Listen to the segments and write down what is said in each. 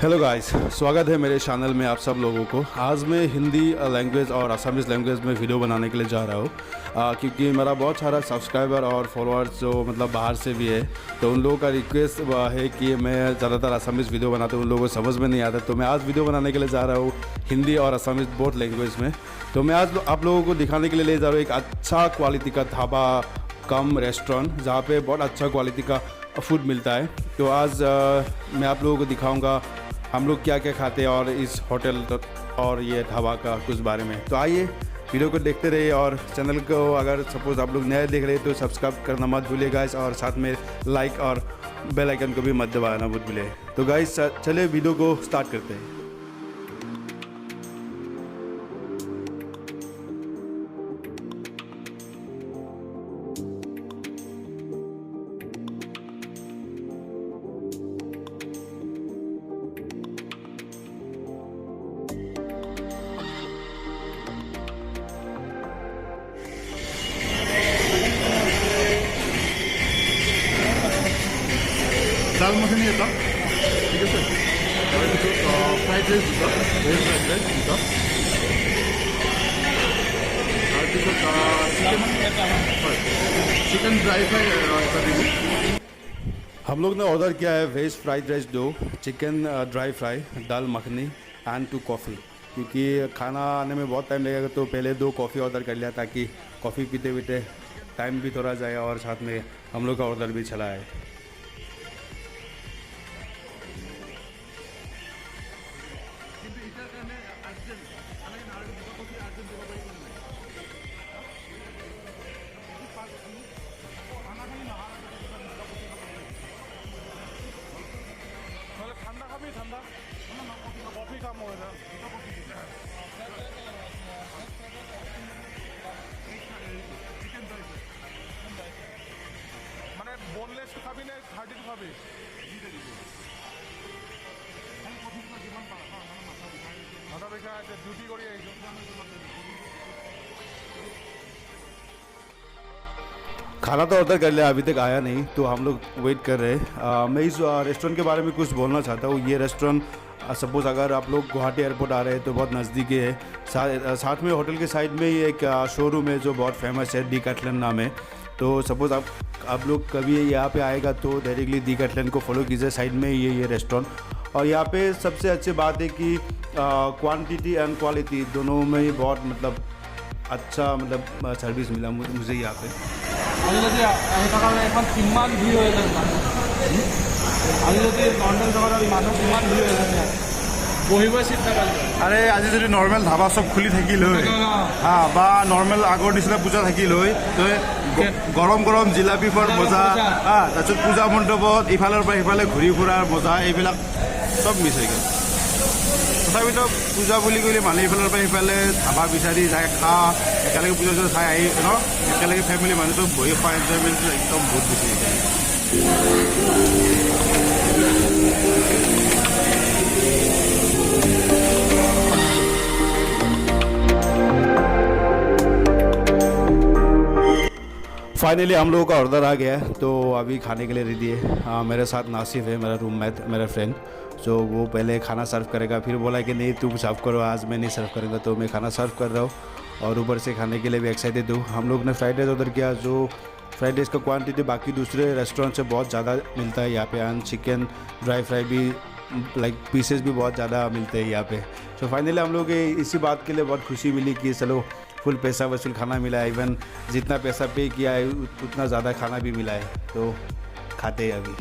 Hello guys, स्वागत है मेरे चैनल में आप सब लोगों को। आज मैं हिंदी लैंग्वेज और असमीज़ लैंग्वेज में वीडियो बनाने के लिए जा रहा हूँ क्योंकि मेरा बहुत सारा सब्सक्राइबर और फॉलोअर्स जो मतलब बाहर से भी है, तो उन लोगों का रिक्वेस्ट है कि मैं ज़्यादातर असमीज़ वीडियो बनाता हूँ, उन लोगों को समझ में नहीं आता, तो मैं आज वीडियो बनाने के लिए जा रहा हूँ हिंदी और असमीज़ बोथ लैंग्वेज में। तो मैं आज आप लोगों को दिखाने के लिए ले जा रहा हूँ एक अच्छा क्वालिटी का ढाबा कम रेस्टोरेंट जहाँ पे बहुत अच्छा क्वालिटी का फूड मिलता है। तो आज मैं आप लोगों को दिखाऊंगा हम लोग क्या क्या खाते हैं और इस होटल और ये ढाबा का कुछ बारे में। तो आइए वीडियो को देखते रहिए और चैनल को अगर सपोज़ आप लोग नए देख रहे हैं तो सब्सक्राइब करना मत भूलिए गाइस, और साथ में लाइक और बेल आइकन को भी मत दबाना मत भूलिए। तो गाइस चलिए वीडियो को स्टार्ट करते हैं। दाल मखनी येतं ठीक आहे सर, फ्राईड राईस दिसतं, व्हेज फ्राईड राईस दिसतं, चिकन ड्राई फ्राई येतं। हम लोग ने ऑर्डर किया है veg fried rice 2, chicken dry fry, dal makhani and 2 coffee. क्योंकि खाना आने में बहुत टाइम लगेगा तो पहले 2 कॉफ़ी ऑर्डर कर लिया ताकि कॉफ़ी पीते पीते टाइम भी थोड़ा जाए और साथ में हम लोग का ऑर्डर भी चला है। মানে বোনলেস খাবি না 30 খাবি মাথা দেখা আছে ডিউটি করি এই खाना तो ऑर्डर कर लिया, अभी तक आया नहीं, तो हम लोग वेट कर रहे हैं। मैं इस रेस्टोरेंट के बारे में कुछ बोलना चाहता हूँ। ये रेस्टोरेंट सपोज़ अगर आप लोग गुवाहाटी एयरपोर्ट आ रहे हैं तो बहुत नज़दीकी है। साथ में होटल के साइड में ही एक शोरूम है जो बहुत फेमस है, डीकैथलन नाम है। तो सपोज़ आप लोग कभी यहाँ पे आएगा तो डायरेक्टली डीकैथलन को फॉलो कीजिए, साइड में ही है ये रेस्टोरेंट। और यहाँ पे सबसे अच्छी बात है कि क्वांटिटी एंड क्वालिटी दोनों में ही बहुत मतलब अच्छा मतलब सर्विस मिला मुझे यहाँ पे। আমি যদি সকালে এখন কিমান ভিড় হয়ে গেছে আমি যদি নর্মাল সকালে মানুহ কিমান ভিড় হৈ আছে বহিব চিট নাপালো। আরে আজি যদি নৰ্মেল ধাবা চব খুলি থাকিল হয় বা নৰ্মেল আগৰ নিচিনা পূজা থাকিল হয় তো গৰম গৰম জিলাপি খোৱাৰ মজা, তাৰপিছত পূজা মণ্ডপত ইফালৰ পৰা সিফালে ঘূৰি ফুৰাৰ মজা, এইবিলাক চব মিছ হৈ গ'ল। তথাপিতো পূজা বুলি ক'লে মানুহ ইফালৰ পৰা সিফালে ধাবা বিচাৰি যায়, খা একেলগে পূজা চূজা চাই আহি একেলগে ফেমিলি মানুহ চব বহি খোৱা এনজয়মেণ্টটো একদম বহুত বেছি হৈ যায়। फाइनली हम लोगों का ऑर्डर आ गया है, तो अभी खाने के लिए रेडी है। मेरे साथ नासिफ है, मेरा रूममेट, मेरा फ्रेंड। जो वो पहले खाना सर्व करेगा, फिर बोला कि नहीं तुम सर्व करो, आज मैं नहीं सर्व करूँगा, तो मैं खाना सर्व कर रहा हूँ और ऊपर से खाने के लिए भी एक्साइटेड हूँ। हम लोग ने फ्राइड राइस ऑर्डर किया, जो फ्राइड राइस का क्वांटिटी बाकी दूसरे रेस्टोरेंट से बहुत ज़्यादा मिलता है यहाँ पे, एंड चिकन ड्राई फ्राई भी लाइक पीसेस भी बहुत ज़्यादा मिलते हैं यहाँ पे। तो फाइनली हम लोग इसी बात के लिए बहुत खुशी मिली कि चलो फुल पैसा वसूल खाना मिला है, इवन जितना पैसा पे किया है उतना ज़्यादा खाना भी मिला है, तो खाते हैं अभी।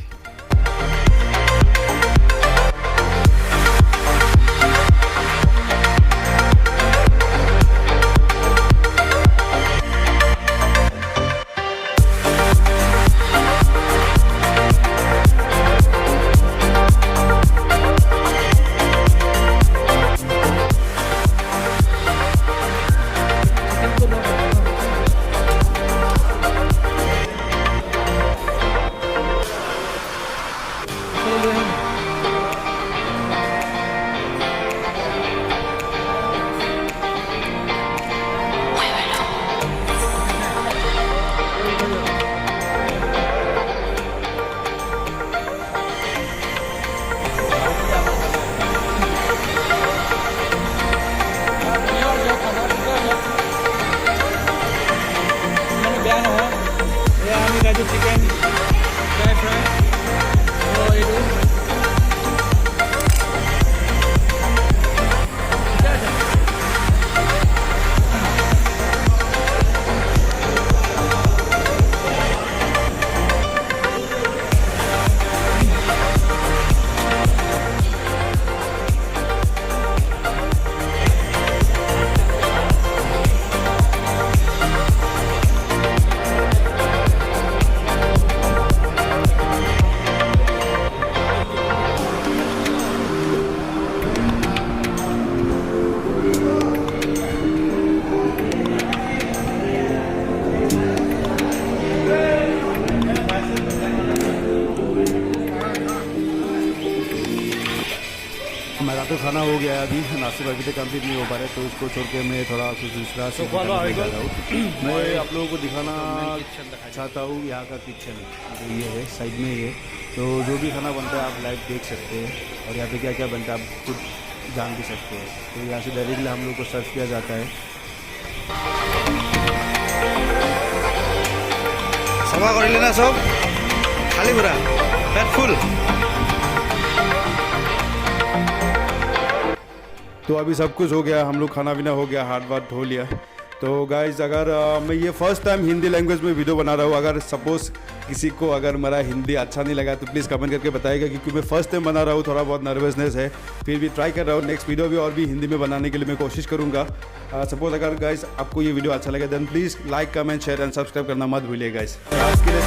मेरा तो खाना हो गया है अभी, नाश्ते अभी तक कंप्लीट नहीं हो पा रहे, तो इसको छोड़ के मैं थोड़ा कुछ दूसरा से जा रहा हूँ। मैं आप लोगों को दिखाना चाहता हूँ यहाँ का किचन, जो ये है साइड में ये, तो जो भी खाना बनता है आप लाइव देख सकते हैं, और यहाँ पे क्या क्या बनता है आप खुद जान भी सकते हैं। तो यहाँ से डायरेक्टली हम लोग को सर्व किया जाता है। सभा कर लेना सब खाली पूरा पेट फुल। तो अभी सब कुछ हो गया, हम लोग खाना पीना हो गया, हाथ वाथ धो लिया। तो गाइज अगर मैं ये फर्स्ट टाइम हिंदी लैंग्वेज में वीडियो बना रहा हूँ, अगर सपोज़ किसी को अगर मेरा हिंदी अच्छा नहीं लगा तो प्लीज़ कमेंट करके बताइएगा, क्योंकि मैं फर्स्ट टाइम बना रहा हूँ, थोड़ा बहुत नर्वसनेस है, फिर भी ट्राई कर रहा हूँ। नेक्स्ट वीडियो भी और भी हिंदी में बनाने के लिए मैं कोशिश करूँगा। सपोज़ अगर गाइज आपको ये वीडियो अच्छा लगे then please like comment share and subscribe करना मत भूलिए गाइज। आज के लिए